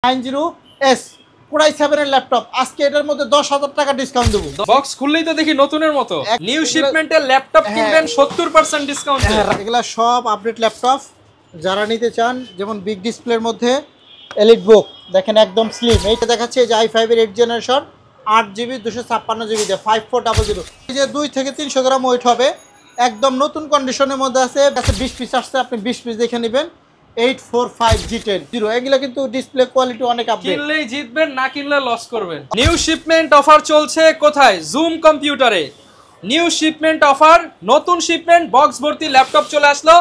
90S core i 7 এর laptop আজকে এটার মধ্যে 10,000 টাকা ডিসকাউন্ট দেব। বক্স খুললেই তো দেখি নতুনের মতো নিউ শিপমেন্টের ল্যাপটপ কিনবেন 70% ডিসকাউন্ট। এগুলা সব আপডেট ল্যাপটপ যারা নিতে চান, যেমন বিগ ডিসপ্লের মধ্যে এলিট বুক দেখেন একদম স্লিম। এইটা দেখাচ্ছে এই যে i5 এর 8 জেনারেশন 8GB 256GB দিয়ে 5400। এই যে 2 থেকে 300 গ্রাম ওয়েট হবে, একদম নতুন কন্ডিশনের মধ্যে আছে। 20 পিস আসছে, আপনি 20 পিস দেখে নেবেন। 845G10 এগুলা কিন্তু ডিসপ্লে কোয়ালিটি অনেক আপডেট। কিনলেই জিতবেন, না কিনলে লস করবেন। নিউ শিপমেন্ট অফার চলছে কোথায়? জুম কম্পিউটারে নিউ শিপমেন্ট অফার, নতুন শিপমেন্ট বক্স ভর্তি ল্যাপটপ চলে আসলো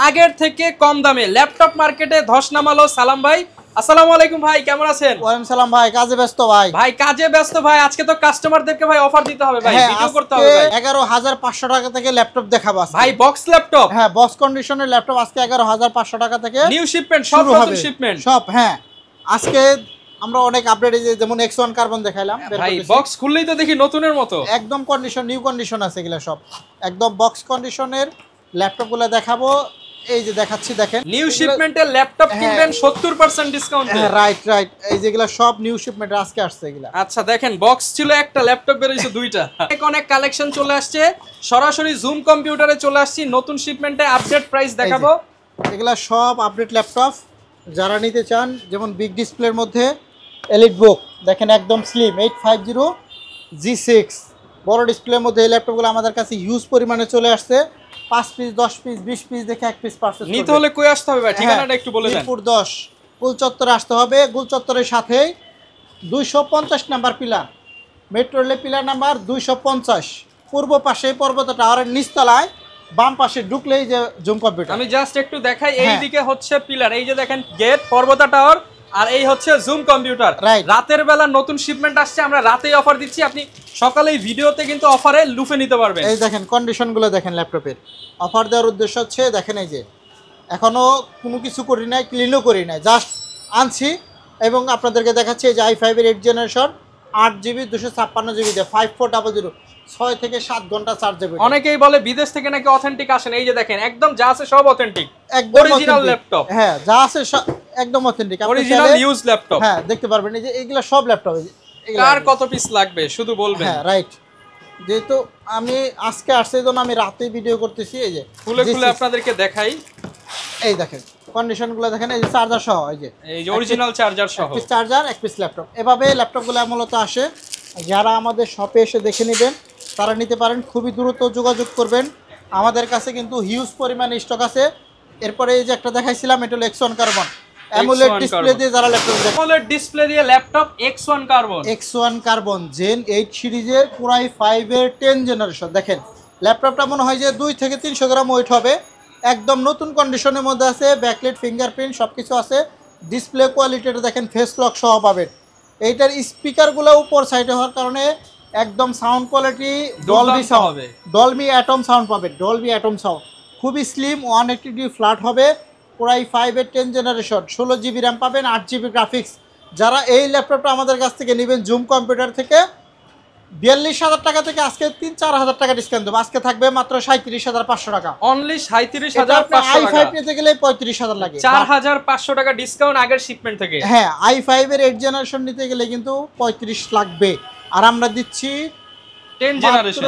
আগের থেকে কম দামে। ল্যাপটপ মার্কেটে ধস নামালো। সালাম ভাই, আসসালামু আলাইকুম ভাই, কেমন আছেন? ওয়ালাইকুম সালাম ভাই, কাজে ব্যস্ত ভাই। ভাই কাজে ব্যস্ত ভাই, আজকে তো কাস্টমারদেরকে ভাই অফার দিতে হবে ভাই, ভিডিও করতে হবে ভাই। 11,500 টাকা থেকে ল্যাপটপ দেখাবো ভাই, বক্স ল্যাপটপ। হ্যাঁ, বক্স কন্ডিশনের ল্যাপটপ আজকে 11,500 টাকা থেকে নিউ শিপমেন্ট, সব নতুন শিপমেন্ট সব। হ্যাঁ, আজকে আমরা অনেক আপডেট, যেমন X1 কার্বন দেখাইলাম ভাই, বক্স খুললেই তো দেখি নতুনের মতো একদম কন্ডিশন, নিউ কন্ডিশন আছে এগুলা সব একদম বক্স কন্ডিশনের ল্যাপটপগুলো দেখাবো। এই যে দেখাচ্ছি, দেখেন নিউ শিপমেন্টের ল্যাপটপ কিনবেন 70% ডিসকাউন্টে। রাইট এই যেগুলা সব নিউ শিপমেন্ট আজকে আসছে এগুলা। আচ্ছা দেখেন, বক্স ছিল একটা, ল্যাপটপ বের হইছে দুইটা। অনেক কালেকশন চলে আসছে, সরাসরি জুম কম্পিউটারে চলে আসছি। নতুন শিপমেন্টে আপডেট প্রাইস দেখাবো। এগুলা সব আপডেট ল্যাপটপ যারা নিতে চান, যেমন বিগ ডিসপ্লের মধ্যে এলিট বুক দেখেন একদম স্লিম 850G6 বড় ডিসপ্লের মধ্যে এই ল্যাপটপগুলো আমাদের কাছে হিউজ পরিমাণে চলে আসছে। 5 পিস 10 পিস 20 পিস দেখে 1 পিস পারচেজ নিতে হলে কই আসতে হবে ভাই? ঠিকানাটা একটু বলে দেন। মিরপুর 10 গুল চত্বরে আসতে হবে। গুল চত্বরের সাথে 250 নাম্বার পিলার, মেট্রো রেলের পিলার নাম্বার 250, পূর্ব পাশে পর্বত টাওয়ারের নিচতলায় বাম পাশে ঢুকলেই যে জুম কম্পিউটার। আমি জাস্ট একটু দেখাই, এই দিকে হচ্ছে পিলার, এই যে দেখেন গেট পর্বতা টাওয়ার, আর এই হচ্ছে জুম কম্পিউটার। রাতের বেলা নতুন শিপমেন্ট আসছে, আমরা রাতেই অফার দিচ্ছি। আপনি সকালেই ভিডিওতে কিন্তু অফারে লুফে নিতে পারবেন। এই দেখেন কন্ডিশনগুলো দেখেন ল্যাপটপের। অফার দেওয়ার উদ্দেশ্য হচ্ছে, দেখেন এই যে এখনো কোনো কিছু করি নাই, ক্লিনও করি নাই, জাস্ট আনছি এবং আপনাদেরকে দেখাচ্ছি। এই যে i5 এর 8 জেনারেশন 8GB 256GB দিয়ে 5400, 6 থেকে 7 ঘন্টা চার্জ দেবে। অনেকেই বলে বিদেশ থেকে নাকি অথেন্টিক আসেন, এই যে দেখেন একদম যা আছে সব অথেন্টিক, একদম অরিজিনাল ল্যাপটপ। হ্যাঁ, যা আছে একদম অথেন্টিক, অরিজিনাল ইউজ ল্যাপটপ। হ্যাঁ, দেখতে পারবেন এই যে এগুলা সব ল্যাপটপ। কার কত পিস লাগবে শুধু বলবেন। হ্যাঁ রাইট, যেহেতু আমি আজকে আসছে জন্য আমি রাতেই ভিডিও করতেছি। এই যে খুলে আপনাদেরকে দেখাই, এই দেখেন কন্ডিশনগুলো দেখেন। এই যে চার্জার সহ, এই যে অরিজিনাল চার্জার সহ, এক পিস চার্জার, এক পিস ল্যাপটপ। এভাবে ল্যাপটপগুলো মূলত আসে। যারা আমাদের শপে এসে দেখে নেবেন তারা নিতে পারেন, খুবই দ্রুত যোগাযোগ করবেন। আমাদের কাছে কিন্তু হিউজ পরিমাণে স্টক আছে। এরপরে এই যে একটা দেখাইছিলাম, এটা হলো X1 কার্বন অ্যামোলেড ডিসপ্লে দিয়ে যারা ল্যাপটপ, অ্যামোলেড ডিসপ্লে দিয়ে laptop X1 carbon. X1 carbon gen 8 সিরিজের কোরাই 5 এর 10 জেনারেশন। দেখেন ল্যাপটপটা মনে হয় যে 2 থেকে 300 গ্রাম ওয়েট হবে, একদম নতুন কন্ডিশনের মধ্যে আছে। ব্যাকলাইট, ফিঙ্গারপ্রিন্ট সব কিছু আছে। ডিসপ্লে কোয়ালিটিটা দেখেন, ফেস লক সহ পাবেন। এইটার স্পিকারগুলো উপর সাইডে হওয়ার কারণে একদম sound quality Dolby sound, Dolby atom sound পাবেন, ডলবি অ্যাটম সাউন্ড। খুবই স্লিম 180 ফ্ল্যাট হবে। কোরাই 5 এর 10 জেনারেশন 16GB র্যাম পাবেন, 8GB গ্রাফিক্স। যারা এই ল্যাপটপটা আমাদের কাছ থেকে নেবেন জুম কম্পিউটার থেকে 42,000 টাকা থেকে আজকে 3-4 হাজার টাকা ডিসকাউন্ট দেবো। আজকে থাকবে মাত্র 37,500 টাকা, অনলি 37,500 i5 নিতে গেলে 35,000 লাগে, 4,500 টাকা ডিসকাউন্ট আগের শিপমেন্ট থেকে। হ্যাঁ, i5 এর 8 জেনারেশন নিতে গেলে কিন্তু 35 লাগবে, আর আমরা দিচ্ছি 10 জেনারেশন মাত্র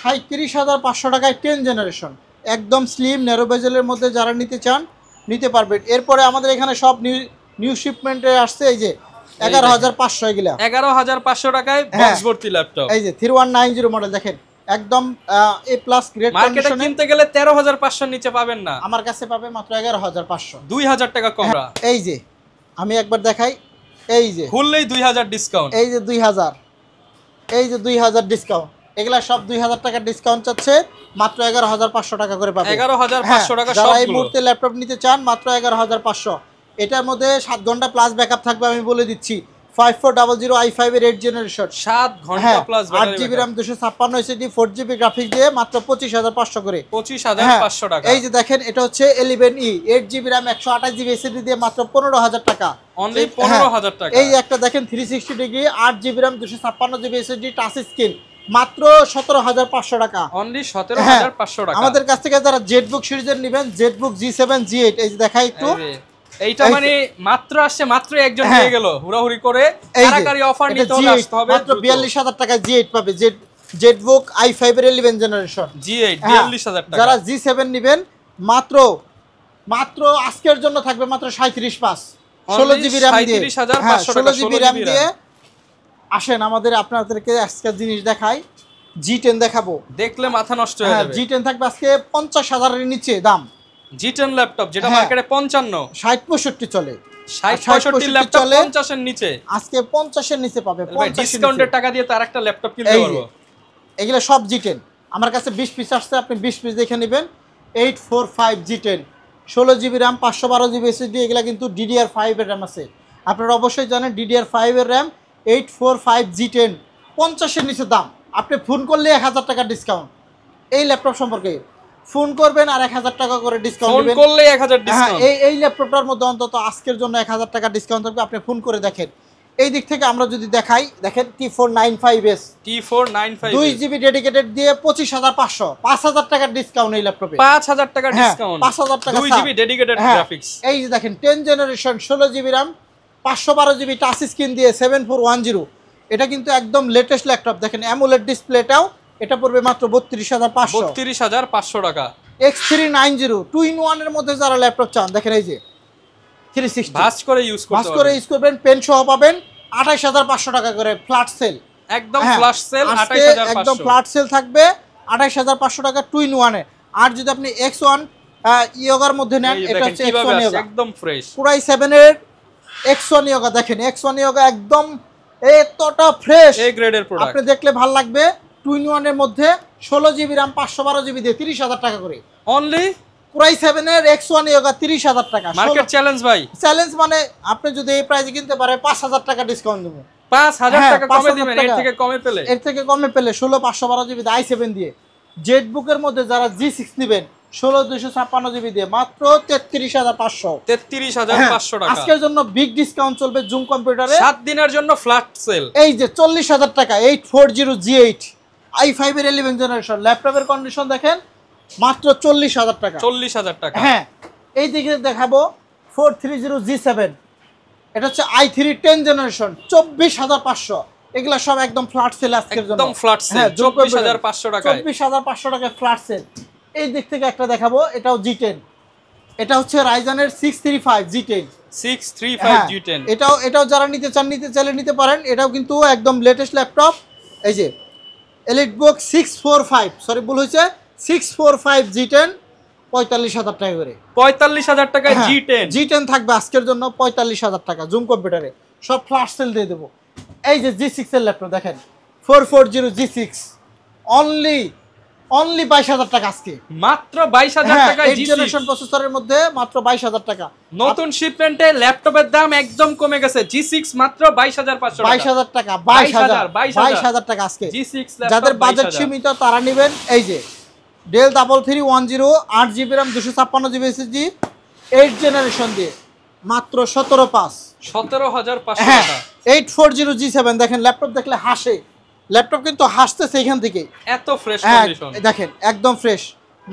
37,500 টাকায় 10 জেনারেশন। একদম স্লিম ন্যারো বেজেলের মধ্যে যারা নিতে চান নিতে পারবেন। এরপরে আমাদের এখানে সব নিউ শিপমেন্টে আসছে। এই যে 11,500, এগুলা 11,500 টাকায় বক্স ভর্তি ল্যাপটপ। এই যে 3190 মডেল দেখেন, একদম A+ গ্রেড মার্কেটে কিনতে গেলে 13,500 নিচে পাবেন না, আমার কাছে পাবে মাত্র 11,500, 2,000 টাকা কম। এই যে আমি একবার দেখাই, এই যে খুললেই 2,000 ডিসকাউন্ট, এই যে 2,000, এই যে 2,000 ডিসকাউন্ট। এগুলা সব 2,000 টাকা ডিসকাউন্ট চাচ্ছে, মাত্র 11,500 টাকা করে পাবে। 11,500 টাকা যারা এই মুহূর্তে ল্যাপটপ নিতে চান মাত্র 11,500। এটার মধ্যে 7 ঘন্টা প্লাস ব্যাকআপ থাকবে, আমি বলে দিচ্ছি। 5400 i5 এর 8 জেনারেশন 7 ঘন্টা plus battery, 8GB RAM 256 4GB graphics দিয়ে মাত্র 25,500 করে, 25,500 টাকা। এই যে দেখেন এটা হচ্ছে 11E 8GB RAM 128GB SSD দিয়ে মাত্র 15,000 টাকা, অনলি 15,000 টাকা। এই একটা দেখেন 360 degree 8GB RAM 256GB SSD touch screen মাত্র 17,500 টাকা, অনলি 17,500 টাকা। আমাদের কাছ থেকে যারা জেটবুক সিরিজের নেবেন, জেটবুক G7 G8, এই যে দেখাই একটু, এইটা মানে মাত্র আসছে, মাত্র একজন হ্যাঁ। নিয়ে গেল হুড়াহুড়ি করে। এই যে, কারাকারি অফার এটা নিতে হলে G8 আসতে হবে মাত্র 42,000 টাকায় G8 পাবে। জেটবুক i5 এর 11 জেনারেশন G8 42,000 টাকা। যারা G7 নেবেন মাত্র আজকের জন্য থাকবে মাত্র 37,500 16 জিবি RAM দিয়ে। 37,500 টাকা 16 জিবি RAM দিয়ে। আসেন আপনাদেরকে আজকের জিনিস দেখাই। G10 দেখাবো, দেখলে মাথা নষ্ট হয়ে যাবে। G10 থাকবে আজকে 50,000 এর নিচে দাম। G10 ল্যাপটপ যেটা হ্যাঁ। মার্কেটে 55, 60-65 চলে, 60-65 ল্যাপটপ 50 এর নিচে। আজকে 50 এর নিচে পাবে। 50 ডিসকাউন্টের টাকা দিয়ে তার একটা ল্যাপটপ কিনতে পারবো। এগুলো সব G10। আমার কাছে 20 পিস আসছে, আপনি 20 পিস দেখে নেবেন। 845 G10 16 GB RAM 512 GB SSD। এগুলা কিন্তু DDR5 এর RAM আছে। আপনারা অবশ্যই জানেন DDR5 এর RAM 845 G10 50 এর নিচে দাম। আপনি ফোন করলে 1000 টাকা ডিসকাউন্ট। এই ল্যাপটপ সম্পর্কে ফোন করবেন আর 1000 টাকা করে ডিসকাউন্ট ফোন দিবেন। করলে 1000 ডিসকাউন্ট। এই ল্যাপটপটার মধ্যে অন্তত আজকের জন্য 1000 টাকা ডিসকাউন্ট থাকবে। আপনি ফোন করে দেখেন। এই দিক থেকে আমরা যদি দেখাই, দেখেন T495S 2 জিবি ডেডিকেটেড দিয়ে 25,500, 5,000 টাকার ডিসকাউন্ট এই ল্যাপটপে। 5,000 টাকা ডিসকাউন্ট, 5,000 টাকা 2 জিবি ডেডিকেটেড গ্রাফিক্স। এই যে দেখেন 10 generation 16 GB RAM 512 GB touch screen দিয়ে 7410। এটা কিন্তু একদম লেটেস্ট ল্যাপটপ। দেখেন অ্যামোলেড ডিসপ্লেটাও, এটা পড়বে মাত্র 32,500। 32,500 টাকা। X390 2 in 1 এর মধ্যে যারা ল্যাপটপ চান, দেখেন এই যে 360 ভাঁজ করে ইউজ করবেন, পেন সহ পাবেন 28,500 টাকা করে ফ্ল্যাট সেল। একদম ফ্ল্যাশ সেল 28,500 একদম ফ্ল্যাট সেল থাকবে 28,500 টাকা 2 in 1 এ। আর যদি আপনি X1 ইয়োগার মধ্যে নেন, এটা হচ্ছে X1 ইয়োগা একদম ফ্রেশ। পুরাই 7 এর X1 ইয়োগা। দেখেন X1 ইয়োগা একদম এতটা ফ্রেশ, এ গ্রেডের প্রোডাক্ট। আপনি দেখলে ভালো লাগবে। 2 in 1 এর মধ্যে 16 জিবি RAM 512 জিবি দিয়ে 30,000 টাকা করে। অনলি পুরাই 7 এর X1 ইয়োগা 30,000 টাকা। মার্কেট চ্যালেঞ্জ ভাই। চ্যালেঞ্জ মানে আপনি যদি এই প্রাইসে কিনতে পারে 5,000 টাকা ডিসকাউন্ট দেব। 5,000 টাকা কমে দিবেন। এর থেকে কমে পেলে 16 512 জিবি i7 দিয়ে। জেটবুকের মধ্যে যারা G6 নেবেন 16 256 জিবি দিয়ে মাত্র 33,500। 33,500 টাকা। আজকের জন্য বিগ ডিসকাউন্ট চলবে জুম কম্পিউটারে 7 দিনের জন্য ফ্ল্যাট সেল। এই যে 40,000 টাকা 840 G8 i5 এর 11 জেনারেশন ল্যাপটপের কন্ডিশন দেখেন মাত্র 40,000 টাকা। 40,000 টাকা। হ্যাঁ, এই দিকে দেখাবো 430 G7। এটা হচ্ছে i3 10 জেনারেশন 24,500। এগুলা সব একদম ফ্ল্যাট সেল আজকের জন্য, একদম ফ্ল্যাট সেল 24,500 টাকা। 24,500 টাকায় ফ্ল্যাট সেল। এই দিক থেকে একটা দেখাবো, এটাও G10। এটা হচ্ছে রাইজানের 635 G10 635 G10। এটাও যারা নিতে চাইলে নিতে পারেন। এটাও কিন্তু একদম লেটেস্ট ল্যাপটপ। এই যে এলিটবুক 645, সরি ভুল হয়েছে, 645 G10 45,000 টাকা করে। 45,000 টাকায় G10 থাকবে আজকের জন্য 45,000 টাকা জুম কম্পিউটারে, সব ফ্ল্যাশ সেল দিয়ে দেবো। এই যে G6 এর ল্যাপটপ দেখেন 440 G6 অনলি 22,000 টাকা আজকে, মাত্র 22,000 টাকা। G6 জেনারেশন প্রসেসরের মধ্যে মাত্র 22,000 টাকা। নতুন শিপমেন্টে ল্যাপটপের দাম একদম কমে গেছে। G6 মাত্র 22,500 টাকা। 22,000 টাকা 22,000 টাকা আজকে। G6 যাদের বাজেট সীমিত তারা নেবেন। এই যে Dell 3310 8 GB RAM 256 GB SSD 8 generation দিয়ে মাত্র 17,500 টাকা। 840 G7 দেখেন ল্যাপটপ দেখলে হাসে, ল্যাপটপ কিন্তু হাসতেছে এখান থেকে, এত ফ্রেশ কন্ডিশন দেখেন একদম ফ্রেশ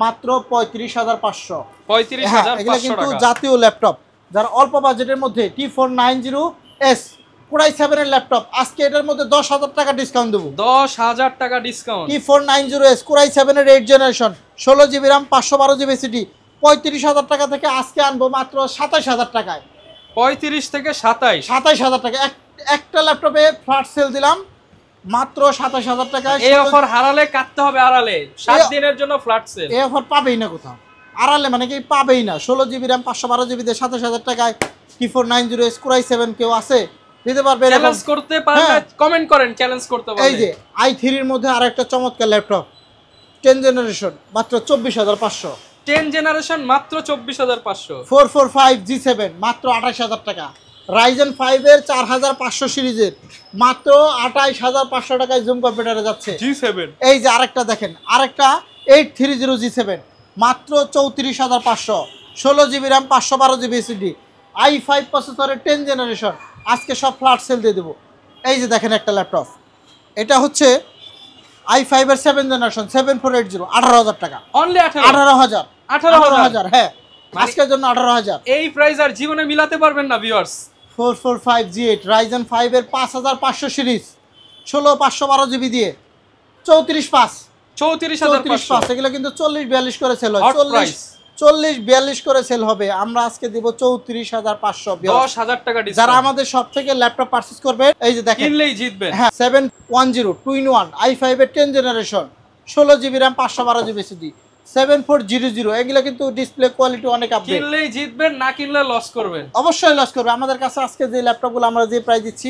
মাত্র 35,500। 35,500 এগুলো কিন্তু টাকা। জাতীয় ল্যাপটপ। যারা অল্প বাজেটের মধ্যে T490S কোরাই 7 এর ল্যাপটপ আজকে এটার মধ্যে 10,000 টাকা ডিসকাউন্ট দেবো। 10,000 টাকা ডিসকাউন্ট। T490S কোরাই 7 এর 8 generation 16 GB RAM 512 GB SSD 35,000 টাকা থেকে আজকে আনবো মাত্র 27,000 টাকায়। 35 থেকে 27,000 টাকা একটা ল্যাপটপে ফ্ল্যাট সেল দিলাম মাত্র 27,000 টাকায়। এই অফার হারালে কাটতে হবে আড়ালে। 7 দিনের জন্য ফ্ল্যাট সেল। এই অফার পাবেই না কোথাও, আড়ালে মানে কি পাবেই না। 16 জিবি RAM 512 জিবি দিয়ে 27,000 টাকায় T490S কোরাই 7 কেউ আছে দিতে পারবে? চ্যালেঞ্জ করতে পারলে কমেন্ট করেন, চ্যালেঞ্জ করতে পারলে। এই যে i3 এর মধ্যে আরেকটা চমৎকার ল্যাপটপ 10 জেনারেশন মাত্র 24,500। 10 জেনারেশন মাত্র 24,500। 445 G7 মাত্র 28,000 টাকা। রাইজেন 5 এর 4500 সিরিজের মাত্র 28,500 টাকায় জুম কম্পিউটারে যাচ্ছে G7। এই যে আরেকটা দেখেন, আরেকটা 830 G7 মাত্র 34,500। 16 GB RAM 512 GB SSD i5 প্রসেসরের 10 জেনারেশন আজকে সব ফ্ল্যাট সেল দিয়ে দেবো। এই যে দেখেন একটা ল্যাপটপ, এটা হচ্ছে i5 এর 7 জেনারেশন 7480 18,000 টাকা। অনলি 18,000 হ্যাঁ আজকের জন্য 18,000। এই প্রাইস আর জীবনে মিলাতে পারবেন না ভিউয়ার্স। 445G8 Ryzen 5 এর 5500 সিরিজ 16/512 জিবি দিয়ে 34,500 এগুলো কিন্তু 40-42 করে সেল হয়। 40-42 করে সেল হবে। আমরা আজকে দিব 34,500। 10,000 টাকা ডিসকাউন্ট। যারা আমাদের সব থেকে ল্যাপটপ পারচেজ করবে এই যে দেখেন কিনলেই জিতবেন। হ্যাঁ 710 2-in-1 i5 এর 10 generation 16GB RAM 512GB SSD 7400 এগুলো কিন্তু ডিসপ্লে কোয়ালিটি অনেক আপডেট। কিনলেই জিতবেন, না কিনলে লস করবেন। অবশ্যই লস করবে। আমাদের কাছে আজকে যে ল্যাপটপগুলো আমরা যে প্রাইস দিচ্ছি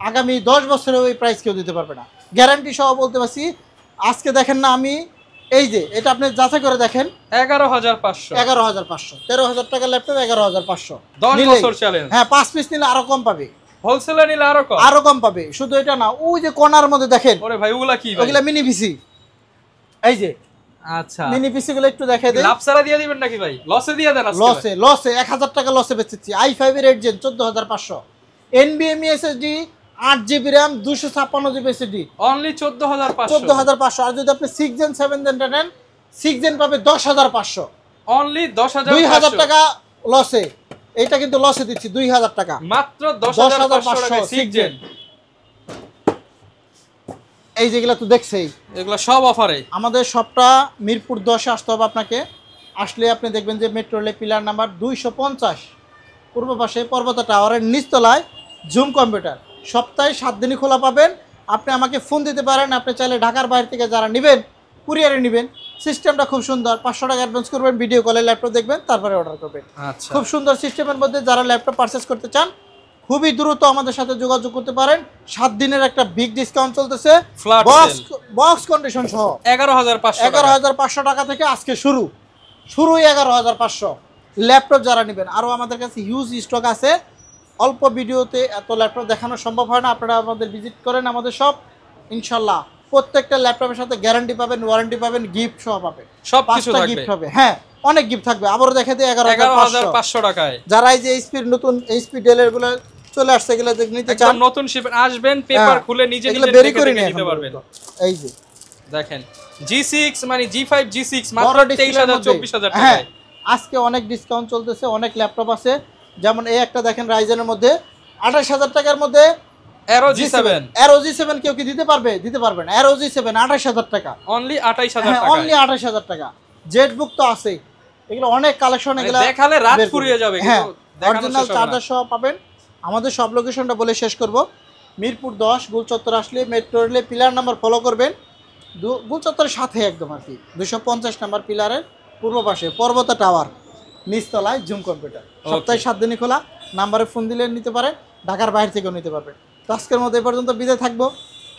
আগামী 10 বছরে ওই প্রাইস কেউ দিতে পারবে না, গ্যারান্টি সহ বলতে পারছি। আজকে দেখেন না আমি এই যে এটা আপনি যাচাই করে দেখেন 11,500 13,000 টাকার ল্যাপটপ 11,500 10 বছর চ্যালেঞ্জ। হ্যাঁ 5 পিস নিলে আরো কম পাবে, হোলসেলে নিলে আরো কম পাবে। শুধু এটা না, ওই যে কর্নার মধ্যে দেখেন ওরে ভাই ওগুলা কি ভাই? ওগুলা মিনি পিসি। এই যে আচ্ছা মিনি পিসি গুলো একটু দেখাই দেন। লাভ ছাড়া দিয়ে দিবেন নাকি ভাই? লসে দিয়ে দেন আজকে। লসে 1000 টাকা লসে বেচেছি। i5 এর 8 gen 14500 NVMe SSD 8GB RAM 256GB SSD only 14,500। আর যদি আপনি 6 জেন 7 জেন নেন 6 জেন পাবে 10,500। অনলি 10,500 2000 টাকা লসে। এইটা কিন্তু লসে দিচ্ছি 2000 টাকা মাত্র 10,500 টাকা 6 জেন। এই যেগুলা তো দেখছেই, এগুলা সব অফারে। আমাদের সবটা মিরপুর 10 আসতে হবে আপনাকে। আসলে আপনি দেখবেন যে মেট্রো রেল পিলার নাম্বার 250 পূর্ব পাশে পর্বতা টাওয়ারের নিচতলায় জুম কম্পিউটার। সপ্তাহে 7 দিনই খোলা পাবেন। আপনি আমাকে ফোন দিতে পারেন। আপনি চাইলে ঢাকার বাইরে থেকে যারা নেবেন কুরিয়ারে নেবেন। সিস্টেমটা খুব সুন্দর। 500 টাকা অ্যাডভান্স করবেন, ভিডিও কলে ল্যাপটপ দেখবেন, তারপরে অর্ডার করবেন। আচ্ছা খুব সুন্দর সিস্টেমের মধ্যে যারা ল্যাপটপ পারচেস করতে চান খুবই দ্রুত আমাদের সাথে যোগাযোগ করতে পারেন। 7 দিনের একটা বিগ ডিসকাউন্ট চলতেছে, বক্স কন্ডিশন সহ 11,500 টাকা থেকে আজকে শুরুই 11,500 ল্যাপটপ যারা নেবেন। আরও আমাদের কাছে হিউজ স্টক আছে। অল্প ভিডিওতে এত ল্যাপটপ দেখানো সম্ভব হয় না। আপনারা আমাদের ভিজিট করেন আমাদের সব, ইনশাল্লাহ প্রত্যেকটা ল্যাপটপের সাথে গ্যারান্টি পাবেন, ওয়ারেন্টি পাবেন, গিফট সহ পাবেন। সব কিছু থাকবে, গিফট হবে। হ্যাঁ অনেক গিফট থাকবে। আবারও দেখে দিই 11,500 টাকায়। যারা এই যে এইচপির নতুন এইচপি ডেলের গুলো চলে আসছে এগুলো নিতে চান, নতুন শিপমেন্ট আসবেন, পেপার খুলে নিজে বেরি করে নিতে পারবেন। এই যে দেখেন G6 মানে G5 G6 মাত্র 23,000-24,000 টাকায়। আজকে অনেক ডিসকাউন্ট চলতেছে, অনেক ল্যাপটপ আছে। যেমন এই একটা দেখেন রাইজেনের মধ্যে 28,000 টাকার মধ্যে Aero G7 কেউ কি দিতে পারবে? দিতে পারবে না। Aero G7 28,000 টাকা, অনলি 28,000 টাকা, অনলি 28,000 টাকা। জেটবুক তো আছে, এগুলো অনেক কালেকশন। এগুলো দেখালে রাত ফুরিয়ে যাবে। হ্যাঁ অরিজিনাল চার্জার সহ পাবেন। আমাদের সব লোকেশনটা বলে শেষ করব। মিরপুর 10 গুলচত্বর আসলে মেট্রো রেলে পিলার নাম্বার ফলো করবেন। গুলচত্বরের সাথে একদম আর কি 250 নাম্বার পিলারের পূর্ব পাশে পর্বতা টাওয়ার নিচতলায় জুম কম্পিউটার। সপ্তাহে 7 দিনই খোলা। নাম্বারে ফোন দিলে নিতে পারেন, ঢাকার বাইরে থেকেও নিতে পারবেন। তো আজকের মতো এই পর্যন্ত বিদায় থাকবো।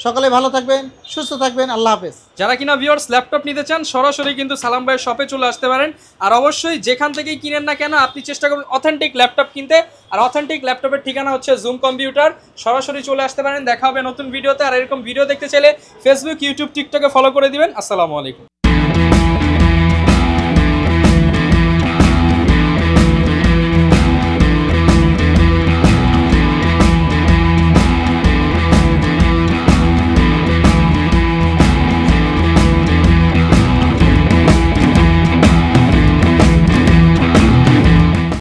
সকলে ভালো থাকবেন, সুস্থ থাকবেন। আল্লাহ হাফেজ। যারা কিনা ভিউয়ার্স ল্যাপটপ নিতে চান সরাসরি কিন্তু সালাম ভাইয়ের শপে চলে আসতে পারেন। আর অবশ্যই যেখান থেকেই কিনেন না কেন আপনি চেষ্টা করুন অথেন্টিক ল্যাপটপ কিনতে। আর অথেন্টিক ল্যাপটপের ঠিকানা হচ্ছে জুম কম্পিউটার। সরাসরি চলে আসতে পারেন। দেখা হবে নতুন ভিডিওতে। আর এরকম ভিডিও দেখতে চাইলে ফেসবুক, ইউটিউব, টিকটকে ফলো করে দিবেন। আসসালামু আলাইকুম।